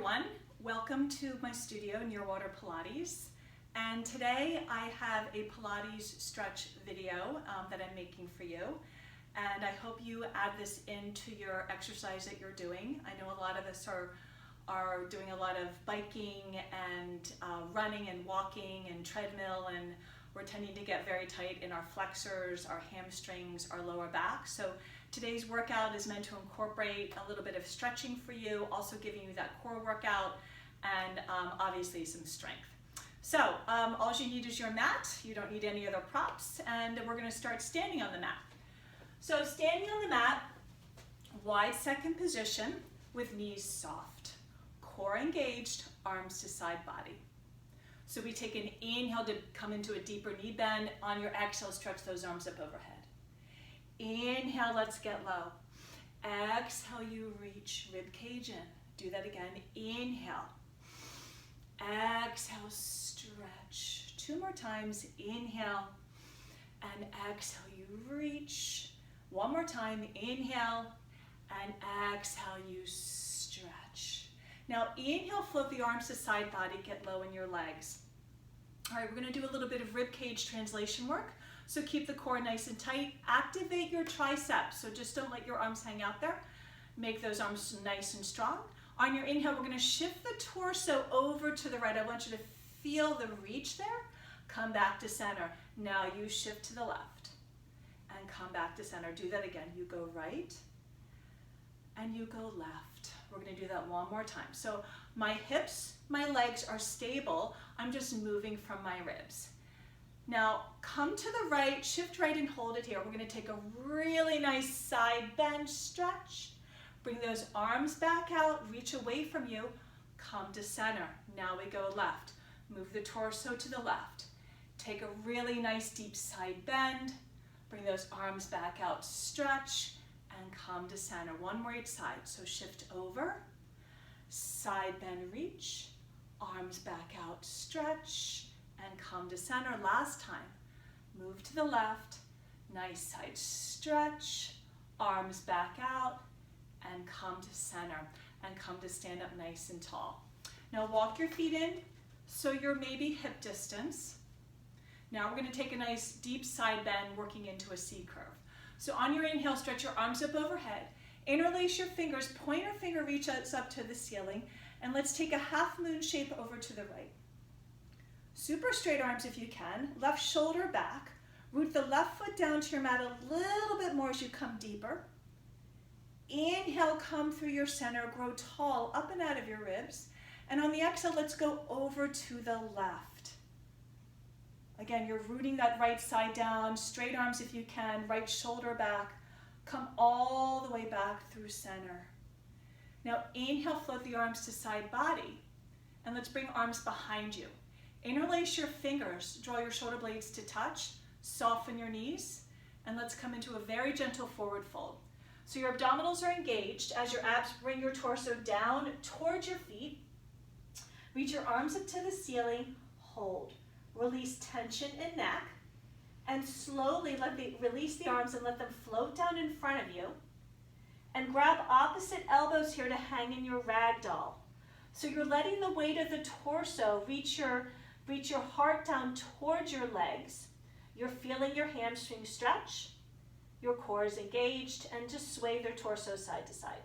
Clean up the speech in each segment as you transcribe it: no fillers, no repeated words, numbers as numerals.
everyone, welcome to my studio, Nearwater Pilates. And today I have a Pilates stretch video that I'm making for you. And I hope you add this into your exercise that you're doing. I know a lot of us are doing a lot of biking and running and walking and treadmill, and we're tending to get very tight in our flexors, our hamstrings, our lower back. So today's workout is meant to incorporate a little bit of stretching for you, also giving you that core workout and obviously some strength. So all you need is your mat. You don't need any other props, and we're gonna start standing on the mat. So standing on the mat, wide second position with knees soft, core engaged, arms to side body. So we take an inhale to come into a deeper knee bend. On your exhale, stretch those arms up overhead. Inhale, let's get low. Exhale, you reach rib cage in. Do that again. Inhale. Exhale, stretch. Two more times. Inhale and exhale, you reach. One more time. Inhale and exhale, you stretch. Now inhale, float the arms to side body, get low in your legs. All right, we're gonna do a little bit of rib cage translation work. So keep the core nice and tight. Activate your triceps, so just don't let your arms hang out there. Make those arms nice and strong. On your inhale, we're gonna shift the torso over to the right. I want you to feel the reach there. Come back to center. Now you shift to the left and come back to center. Do that again. You go right and you go left. We're gonna do that one more time. So my hips, my legs are stable. I'm just moving from my ribs. Now come to the right, shift right and hold it here. We're gonna take a really nice side bend stretch. Bring those arms back out, reach away from you, come to center. Now we go left. Move the torso to the left. Take a really nice deep side bend. Bring those arms back out, stretch, and come to center. One more each side. So shift over, side bend, reach, arms back out, stretch, and come to center. Last time. Move to the left, nice side stretch, arms back out, and come to center, and come to stand up nice and tall. Now walk your feet in so you're maybe hip distance. Now we're gonna take a nice deep side bend, working into a C curve. So on your inhale, stretch your arms up overhead. Interlace your fingers, pointer finger reaches up to the ceiling, and let's take a half moon shape over to the right. Super straight arms if you can, left shoulder back. Root the left foot down to your mat a little bit more as you come deeper. Inhale, come through your center, grow tall, up and out of your ribs. And on the exhale, let's go over to the left. Again, you're rooting that right side down, straight arms if you can, right shoulder back. Come all the way back through center. Now inhale, float the arms to side body. And let's bring arms behind you. Interlace your fingers, draw your shoulder blades to touch, soften your knees, and let's come into a very gentle forward fold. So your abdominals are engaged as your abs bring your torso down towards your feet. Reach your arms up to the ceiling, hold. Release tension in neck, and slowly release the arms and let them float down in front of you. And grab opposite elbows here to hang in your ragdoll. So you're letting the weight of the torso reach your heart down towards your legs. You're feeling your hamstring stretch. Your core is engaged, and just sway their torso side to side.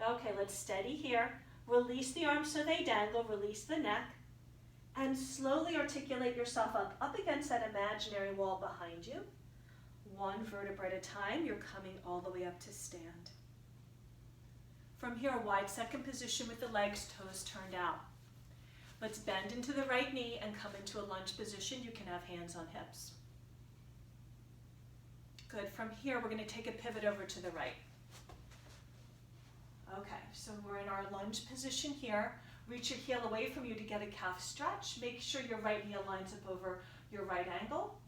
Okay, let's steady here. Release the arms so they dangle, release the neck, and slowly articulate yourself up against that imaginary wall behind you. One vertebra at a time, you're coming all the way up to stand. From here, wide second position with the legs, toes turned out. Let's bend into the right knee and come into a lunge position. You can have hands on hips. Good. From here, we're going to take a pivot over to the right. Okay, so we're in our lunge position here. Reach your heel away from you to get a calf stretch. Make sure your right knee aligns up over your right ankle.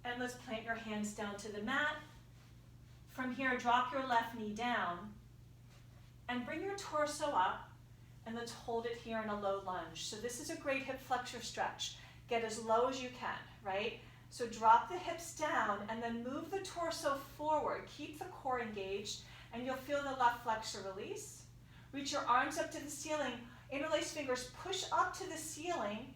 And let's plant your hands down to the mat. From here, drop your left knee down and bring your torso up, and let's hold it here in a low lunge. So this is a great hip flexor stretch. Get as low as you can, right? So drop the hips down and then move the torso forward. Keep the core engaged and you'll feel the left flexor release. Reach your arms up to the ceiling. Interlace fingers, push up to the ceiling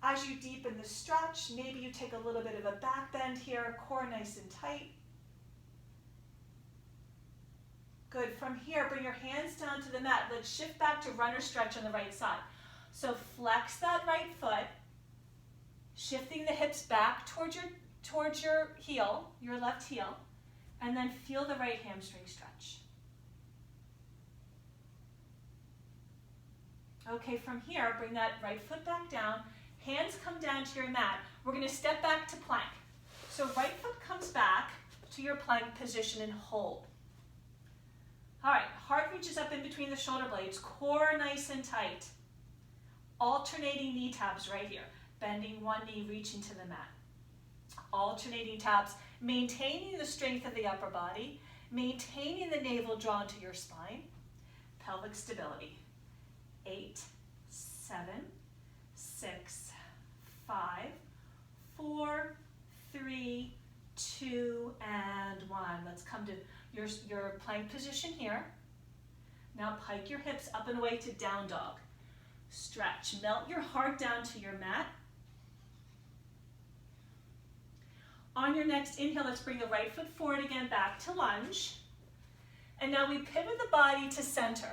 as you deepen the stretch. Maybe you take a little bit of a back bend here, core nice and tight. Good. From here, bring your hands down to the mat. Let's shift back to runner stretch on the right side. So flex that right foot, shifting the hips back towards your heel, your left heel, and then feel the right hamstring stretch. Okay, from here, bring that right foot back down, hands come down to your mat. We're going to step back to plank. So right foot comes back to your plank position and hold. All right, heart reaches up in between the shoulder blades, core nice and tight. Alternating knee taps right here. Bending one knee, reaching to the mat. Alternating taps, maintaining the strength of the upper body, maintaining the navel drawn to your spine. Pelvic stability. 8, 7, 6, 5, 4, 3, 2, and 1. Let's come to your plank position here. Now pike your hips up and away to down dog. Stretch, melt your heart down to your mat. On your next inhale, let's bring the right foot forward again, back to lunge. And now we pivot the body to center.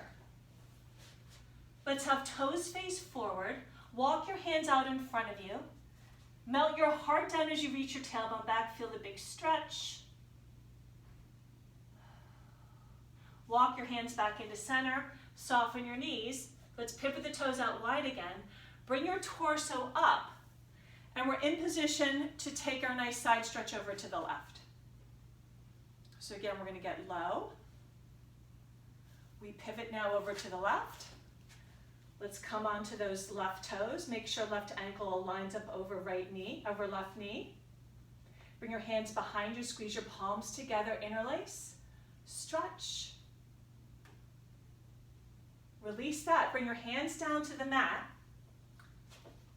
Let's have toes face forward. Walk your hands out in front of you. Melt your heart down as you reach your tailbone back. Feel the big stretch. Walk your hands back into center. Soften your knees. Let's pivot the toes out wide again. Bring your torso up. And we're in position to take our nice side stretch over to the left. So again, we're going to get low. We pivot now over to the left. Let's come onto those left toes. Make sure left ankle lines up over right knee, over left knee. Bring your hands behind you, squeeze your palms together, interlace. Stretch. Release that. Bring your hands down to the mat.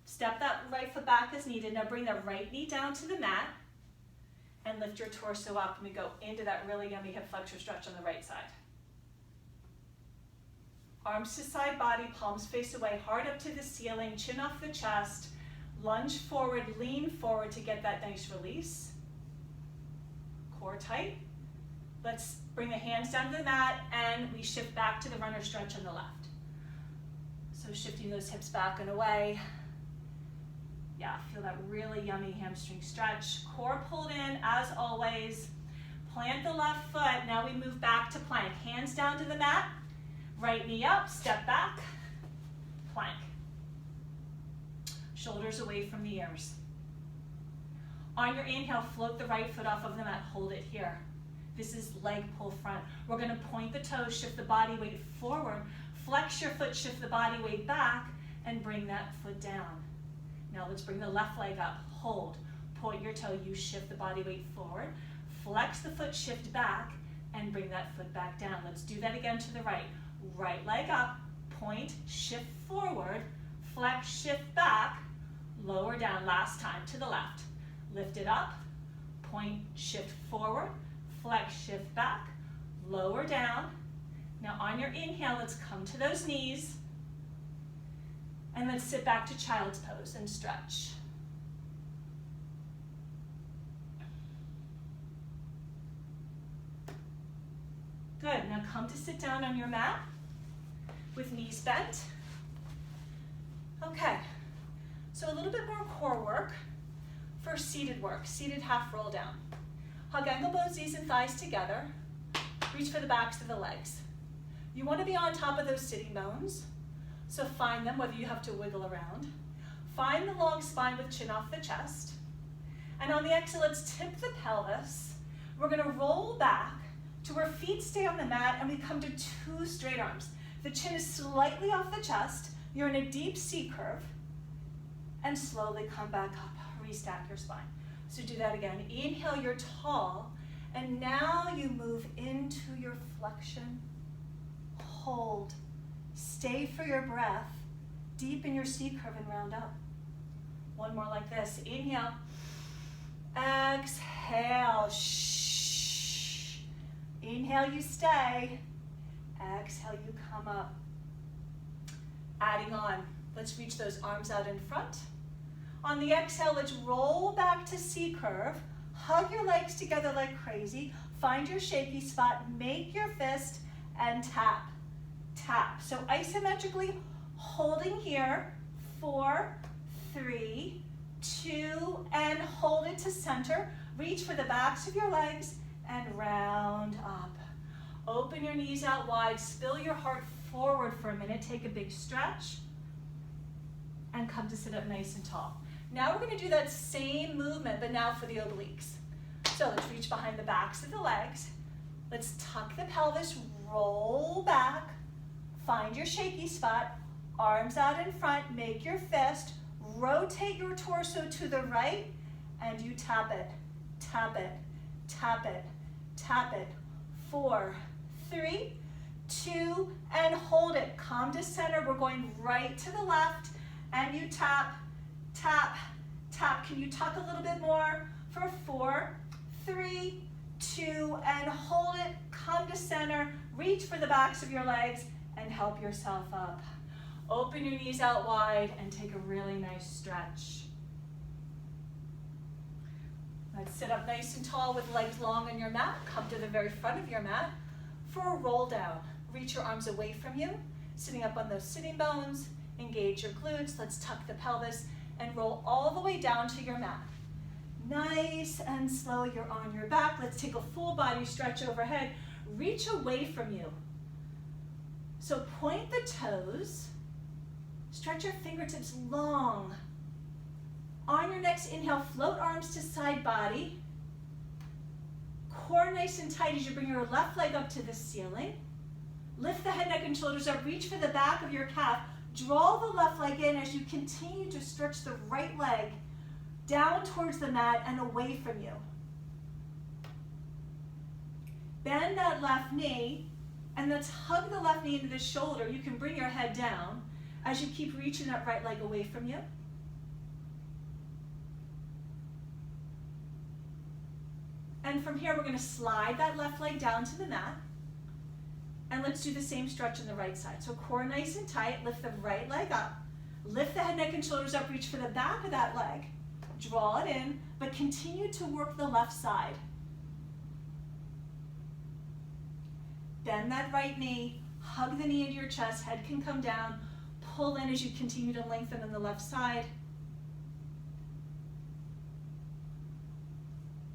Step that right foot back as needed. Now bring the right knee down to the mat and lift your torso up, and we go into that really yummy hip flexor stretch on the right side. Arms to side body, palms face away, heart up to the ceiling, chin off the chest, lunge forward, lean forward to get that nice release. Core tight. Let's bring the hands down to the mat and we shift back to the runner stretch on the left. So shifting those hips back and away. Yeah, feel that really yummy hamstring stretch. Core pulled in as always. Plant the left foot. Now we move back to plank. Hands down to the mat. Right knee up, step back, plank. Shoulders away from the ears. On your inhale, float the right foot off of the mat. Hold it here. This is leg pull front. We're going to point the toes, shift the body weight forward. Flex your foot, shift the body weight back, and bring that foot down. Now let's bring the left leg up. Hold. Point your toe. You shift the body weight forward. Flex the foot, shift back, and bring that foot back down. Let's do that again to the right. Right leg up, point, shift forward, flex, shift back, lower down. Last time to the left. Lift it up, point, shift forward, flex, shift back, lower down. Now on your inhale, let's come to those knees. And let's sit back to child's pose and stretch. Good, now come to sit down on your mat with knees bent. Okay, so a little bit more core work for seated work, seated half roll down. Hug ankle bones, knees and thighs together. Reach for the backs of the legs. You want to be on top of those sitting bones, so find them, whether you have to wiggle around. Find the long spine with chin off the chest. And on the exhale, let's tip the pelvis. We're going to roll back to where feet stay on the mat and we come to two straight arms. The chin is slightly off the chest. You're in a deep C curve. And slowly come back up. Restack your spine. So do that again. Inhale, you're tall. And now you move into your flexion. Hold. Stay for your breath. Deepen your C curve and round up. One more like this. Inhale. Exhale, shh. Inhale, you stay. Exhale, you come up. Adding on, let's reach those arms out in front. On the exhale, let's roll back to C curve. Hug your legs together like crazy. Find your shaky spot, make your fist, and tap, tap. So isometrically holding here, 4, 3, 2, and hold it to center. Reach for the backs of your legs and round up. Open your knees out wide, spill your heart forward for a minute, take a big stretch, and come to sit up nice and tall. Now we're going to do that same movement, but now for the obliques. So let's reach behind the backs of the legs. Let's tuck the pelvis, roll back, find your shaky spot, arms out in front, make your fist, rotate your torso to the right, and you tap it, tap it, tap it, tap it. 4, 3, 2, and hold it. Come to center. We're going right to the left, and you tap, tap, tap. Can you tuck a little bit more for 4, 3, 2, and hold it. Come to center. Reach for the backs of your legs and help yourself up. Open your knees out wide and take a really nice stretch. Let's sit up nice and tall with legs long on your mat. Come to the very front of your mat for a roll down. Reach your arms away from you, sitting up on those sitting bones. Engage your glutes. Let's tuck the pelvis and roll all the way down to your mat. Nice and slow, you're on your back. Let's take a full body stretch overhead. Reach away from you. So point the toes. Stretch your fingertips long. On your next inhale, float arms to side body. Core nice and tight as you bring your left leg up to the ceiling. Lift the head, neck, and shoulders up. Reach for the back of your calf. Draw the left leg in as you continue to stretch the right leg down towards the mat and away from you. Bend that left knee, and let's hug the left knee into the shoulder. You can bring your head down as you keep reaching that right leg away from you. And from here, we're going to slide that left leg down to the mat. And let's do the same stretch on the right side. So core nice and tight, lift the right leg up. Lift the head, neck, and shoulders up, reach for the back of that leg. Draw it in, but continue to work the left side. Bend that right knee, hug the knee into your chest, head can come down, pull in as you continue to lengthen on the left side.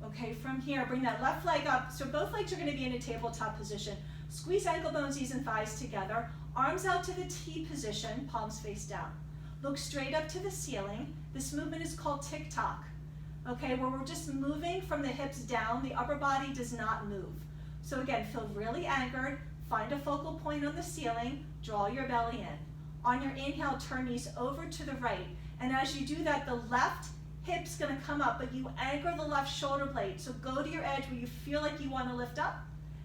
Okay, from here, bring that left leg up. So both legs are going to be in a tabletop position. Squeeze ankle bones, knees, and thighs together. Arms out to the T position, palms face down. Look straight up to the ceiling. This movement is called tick-tock. Okay, where we're just moving from the hips down. The upper body does not move. So again, feel really anchored. Find a focal point on the ceiling. Draw your belly in. On your inhale, turn knees over to the right. And as you do that, the left hip's going to come up, but you anchor the left shoulder blade. So go to your edge where you feel like you want to lift up,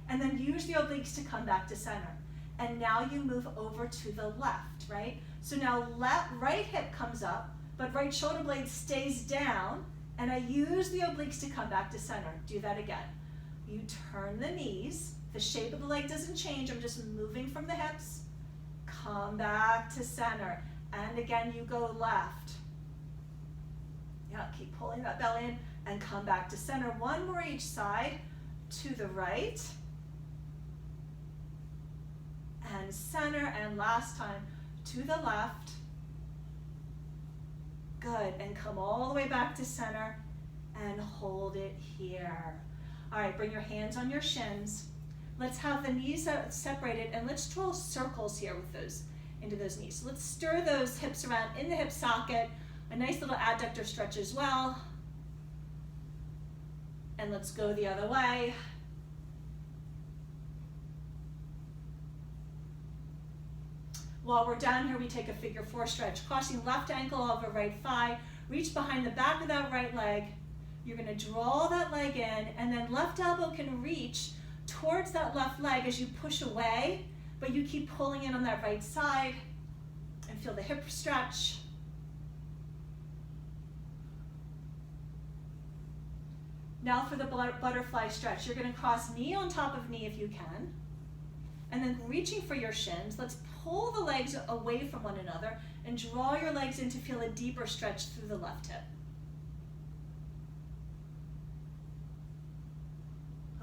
and then use the obliques to come back to center. And now you move over to the left, right? So now right hip comes up, but right shoulder blade stays down, and I use the obliques to come back to center. Do that again. You turn the knees. The shape of the leg doesn't change. I'm just moving from the hips. Come back to center. And again, you go left. Yeah, keep pulling that belly in and come back to center. One more each side. To the right. And center. And last time, to the left. Good. And come all the way back to center and hold it here. All right, bring your hands on your shins. Let's have the knees separated, and let's draw circles here with those into those knees. So let's stir those hips around in the hip socket. A nice little adductor stretch as well. And let's go the other way. While we're down here, we take a figure 4 stretch, crossing left ankle over right thigh. Reach behind the back of that right leg. You're going to draw that leg in, and then left elbow can reach towards that left leg as you push away, but you keep pulling in on that right side, and feel the hip stretch. Now for the butterfly stretch, you're going to cross knee on top of knee if you can, and then reaching for your shins. Let's pull the legs away from one another and draw your legs in to feel a deeper stretch through the left hip.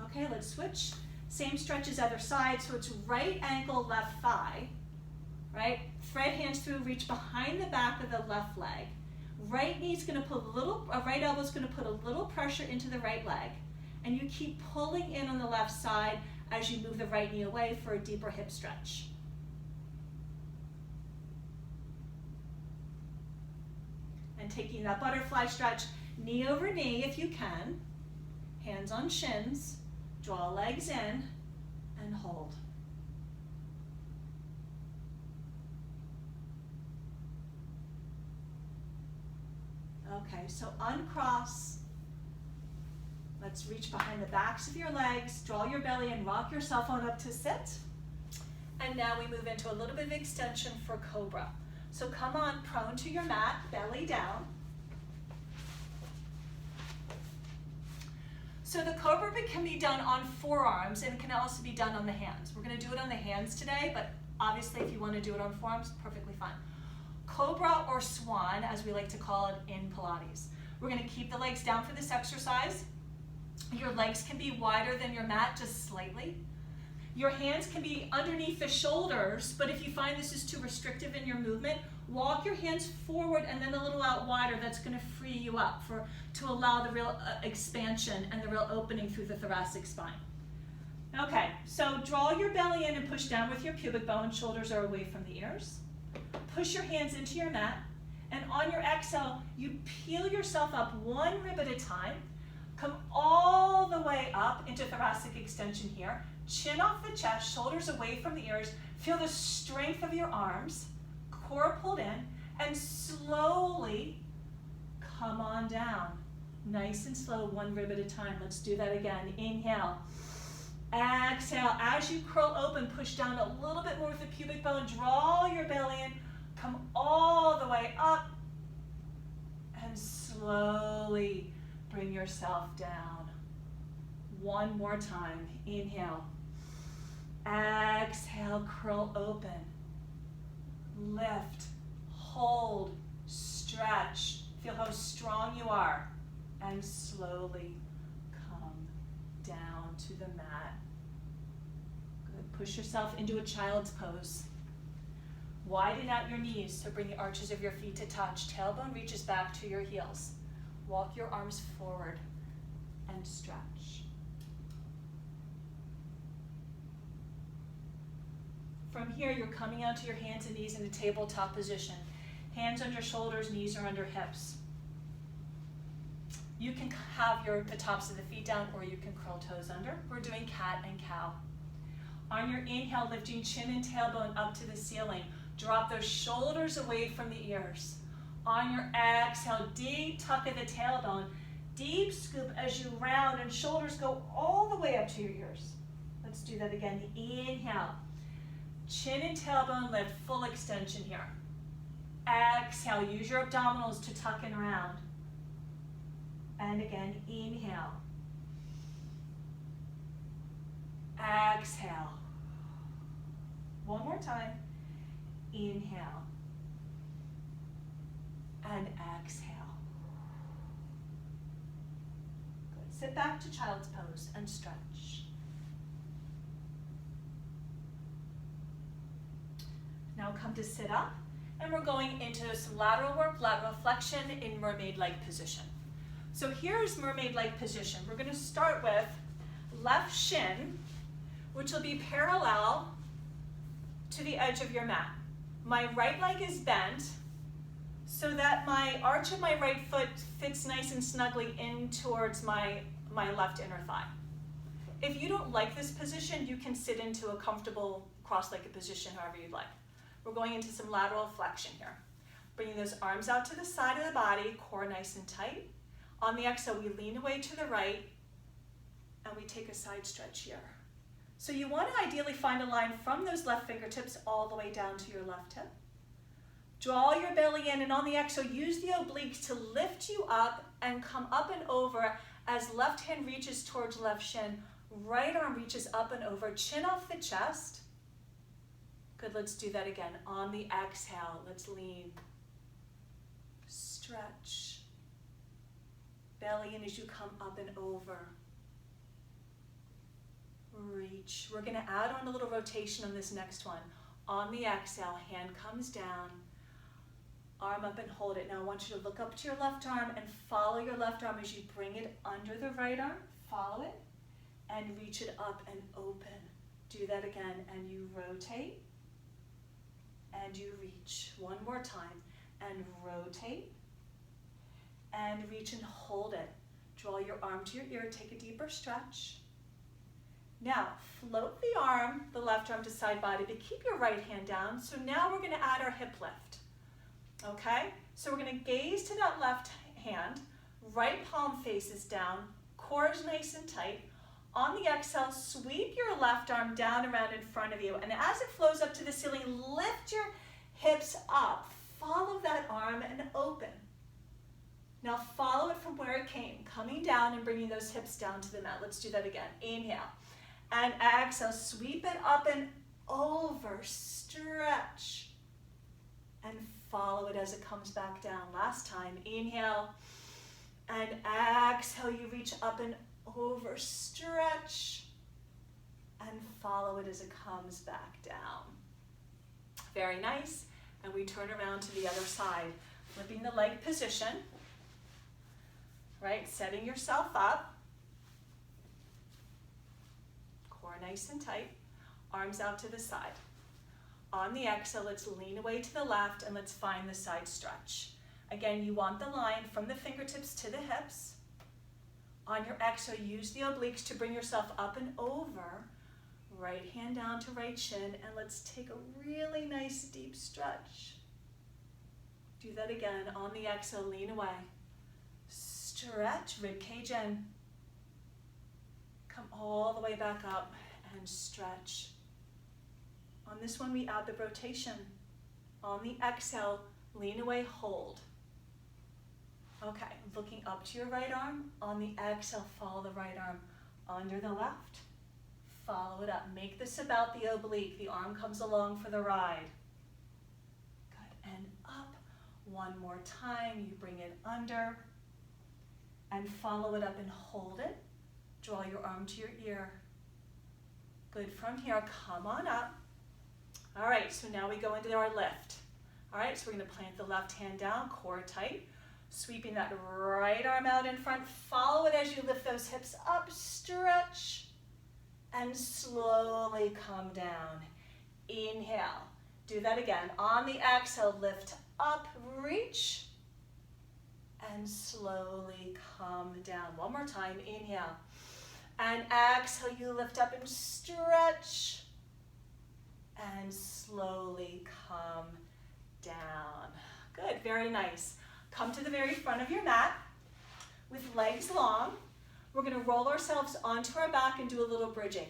Okay, let's switch. Same stretch as other side, so it's right ankle, left thigh, right? Thread hands through, reach behind the back of the left leg. Right knee's gonna put right elbow's gonna put a little pressure into the right leg, and you keep pulling in on the left side as you move the right knee away for a deeper hip stretch. And taking that butterfly stretch, knee over knee if you can, hands on shins, draw legs in, and hold. Okay, so uncross. Let's reach behind the backs of your legs, draw your belly and rock yourself on up to sit. And now we move into a little bit of extension for cobra. So come on, prone to your mat, belly down. So the cobra can be done on forearms and it can also be done on the hands. We're going to do it on the hands today, but obviously if you want to do it on forearms, perfectly fine. Cobra or swan, as we like to call it in Pilates. We're going to keep the legs down for this exercise. Your legs can be wider than your mat, just slightly. Your hands can be underneath the shoulders, but if you find this is too restrictive in your movement, walk your hands forward and then a little out wider. That's going to free you up to allow the real expansion and the real opening through the thoracic spine. Okay, so draw your belly in and push down with your pubic bone. Shoulders are away from the ears. Push your hands into your mat, and on your exhale, you peel yourself up one rib at a time. Come all the way up into thoracic extension here. Chin off the chest, shoulders away from the ears. Feel the strength of your arms, core pulled in, and slowly come on down. Nice and slow, one rib at a time. Let's do that again. Inhale. Exhale. As you curl open, push down a little bit more with the pubic bone. Draw your belly in. Come all the way up. And slowly bring yourself down. One more time. Inhale. Exhale, curl open. Lift, hold, stretch. Feel how strong you are. And slowly come down to the mat. Good. Push yourself into a child's pose. Widen out your knees, so bring the arches of your feet to touch. Tailbone reaches back to your heels. Walk your arms forward and stretch. From here, you're coming onto your hands and knees in a tabletop position. Hands under shoulders, knees are under hips. You can have the tops of the feet down, or you can curl toes under. We're doing cat and cow. On your inhale, lifting chin and tailbone up to the ceiling. Drop those shoulders away from the ears. On your exhale, deep tuck of the tailbone. Deep scoop as you round and shoulders go all the way up to your ears. Let's do that again. Inhale. Chin and tailbone lift, full extension here. Exhale, use your abdominals to tuck and round. And again, inhale. Exhale. One more time. Inhale. And exhale. Good. Sit back to child's pose and stretch. Now come to sit up, and we're going into some lateral work, lateral flexion in mermaid-like position. So here's mermaid-like position. We're going to start with left shin, which will be parallel to the edge of your mat. My right leg is bent so that my arch of my right foot fits nice and snugly in towards my left inner thigh. If you don't like this position, you can sit into a comfortable cross-legged position however you'd like. We're going into some lateral flexion here. Bringing those arms out to the side of the body, core nice and tight. On the exhale, we lean away to the right, and we take a side stretch here. So you want to ideally find a line from those left fingertips all the way down to your left hip. Draw your belly in, and on the exhale, use the obliques to lift you up and come up and over As left hand reaches towards left shin, right arm reaches up and over, chin off the chest. Good, let's do that again. On the exhale, let's lean. Stretch. Belly in as you come up and over. Reach. We're gonna add on a little rotation on this next one. On the exhale, hand comes down, arm up and hold it. Now I want you to look up to your left arm and follow your left arm as you bring it under the right arm. Follow it and reach it up and open. Do that again and you rotate and you reach. One more time and rotate and reach and hold it. Draw your arm to your ear, take a deeper stretch. Now, float the arm, the left arm to side body, but keep your right hand down. So now we're gonna add our hip lift, okay? So we're gonna gaze to that left hand, right palm faces down, core is nice and tight. On the exhale, sweep your left arm down around in front of you, and as it flows up to the ceiling, lift your hips up. Follow that arm and open. Now follow it from where it came, coming down and bringing those hips down to the mat. Let's do that again. Inhale. And exhale, sweep it up and over, stretch. And follow it as it comes back down. Last time, inhale. And exhale, you reach up and over, stretch. And follow it as it comes back down. Very nice. And we turn around to the other side, flipping the leg position. Right, setting yourself up. Core nice and tight. Arms out to the side. On the exhale, let's lean away to the left and let's find the side stretch. Again, you want the line from the fingertips to the hips. On your exhale, use the obliques to bring yourself up and over. Right hand down to right shin, and let's take a really nice deep stretch. Do that again. On the exhale, lean away. Stretch, rib cage in. Come all the way back up and stretch. On this one, we add the rotation. On the exhale, lean away, hold. Okay, looking up to your right arm. On the exhale, follow the right arm under the left. Follow it up. Make this about the oblique. The arm comes along for the ride. Good, and up. One more time, you bring it under. And follow it up and hold it. Draw your arm to your ear. Good, from here, come on up. All right, so now we go into our lift. All right, so we're gonna plant the left hand down, core tight. Sweeping that right arm out in front. Follow it as you lift those hips up, stretch, and slowly come down. Inhale, do that again. On the exhale, lift up, reach, and slowly come down. One more time, inhale. And exhale, you lift up and stretch, and slowly come down. Good, very nice. Come to the very front of your mat with legs long. We're gonna roll ourselves onto our back and do a little bridging.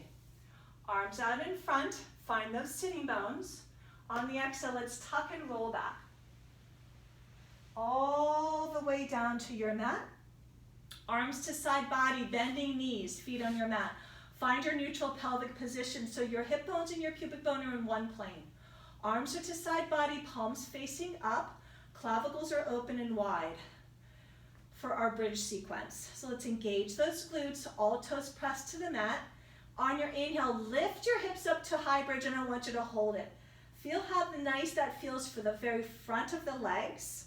Arms out in front, find those sitting bones. On the exhale, let's tuck and roll back. All the way down to your mat. Arms to side body, bending knees, feet on your mat. Find your neutral pelvic position so your hip bones and your pubic bone are in one plane. Arms are to side body, palms facing up. Clavicles are open and wide for our bridge sequence. So let's engage those glutes, all toes pressed to the mat. On your inhale, lift your hips up to high bridge and I want you to hold it. Feel how nice that feels for the very front of the legs.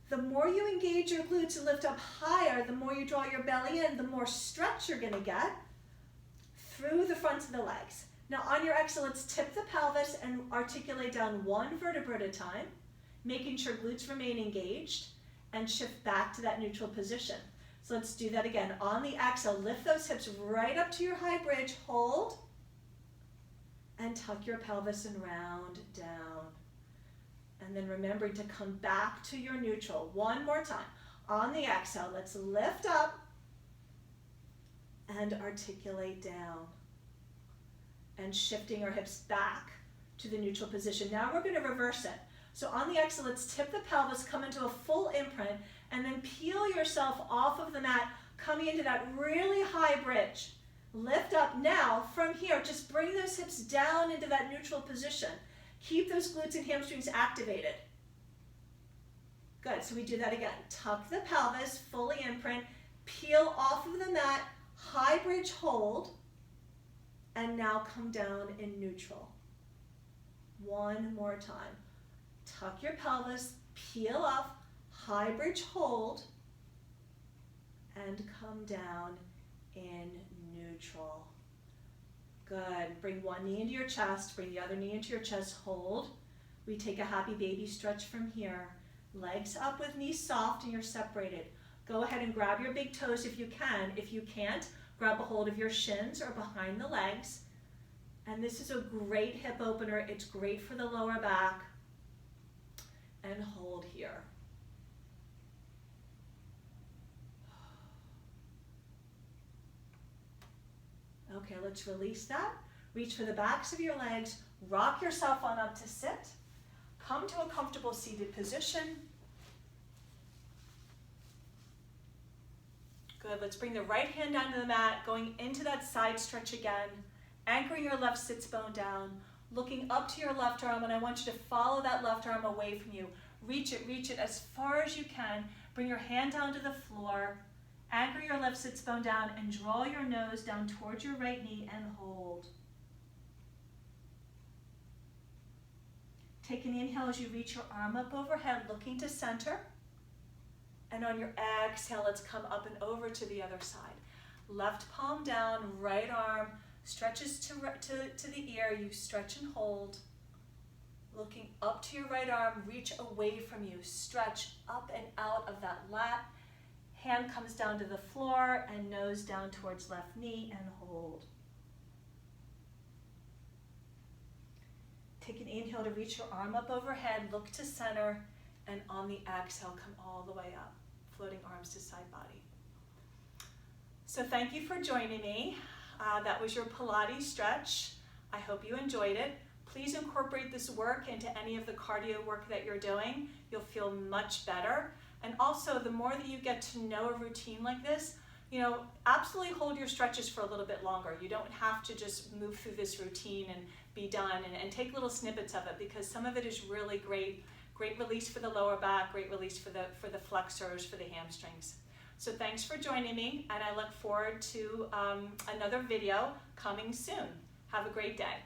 The more you engage your glutes and lift up higher, the more you draw your belly in, the more stretch you're gonna get through the front of the legs. Now on your exhale, let's tip the pelvis and articulate down one vertebra at a time, making sure glutes remain engaged, and shift back to that neutral position. So let's do that again. On the exhale, lift those hips right up to your high bridge, hold, and tuck your pelvis and round down. And then remembering to come back to your neutral. One more time. On the exhale, let's lift up and articulate down. And shifting our hips back to the neutral position. Now we're gonna reverse it. So on the exhale, let's tip the pelvis, come into a full imprint, and then peel yourself off of the mat, coming into that really high bridge. Lift up now. From here, just bring those hips down into that neutral position. Keep those glutes and hamstrings activated. Good, so we do that again. Tuck the pelvis, fully imprint, peel off of the mat, high bridge hold, and now come down in neutral. One more time. Tuck your pelvis, peel off, high bridge hold, and come down in neutral. Good. Bring one knee into your chest, bring the other knee into your chest, hold. We take a happy baby stretch from here. Legs up with knees soft and you're separated. Go ahead and grab your big toes if you can. If you can't, grab a hold of your shins or behind the legs. And this is a great hip opener. It's great for the lower back. And hold here. Okay, let's release that. Reach for the backs of your legs. Rock yourself on up to sit. Come to a comfortable seated position. Good, let's bring the right hand down to the mat, going into that side stretch again. Anchoring your left sits bone down. Looking up to your left arm, and I want you to follow that left arm away from you. Reach it as far as you can. Bring your hand down to the floor. Anchor your left sits bone down and draw your nose down towards your right knee and hold. Take an inhale as you reach your arm up overhead, looking to center. And on your exhale, let's come up and over to the other side. Left palm down, right arm stretches to the ear. You stretch and hold. Looking up to your right arm, reach away from you. Stretch up and out of that lat. Hand comes down to the floor and nose down towards left knee and hold. Take an inhale to reach your arm up overhead, look to center, and on the exhale, come all the way up, floating arms to side body. So thank you for joining me. That was your Pilates stretch. I hope you enjoyed it. Please incorporate this work into any of the cardio work that you're doing. You'll feel much better. And also, the more that you get to know a routine like this, absolutely hold your stretches for a little bit longer. You don't have to just move through this routine and be done, and take little snippets of it, because some of it is really great release for the lower back, great release for the flexors, for the hamstrings. So thanks for joining me, and I look forward to another video coming soon. Have a great day.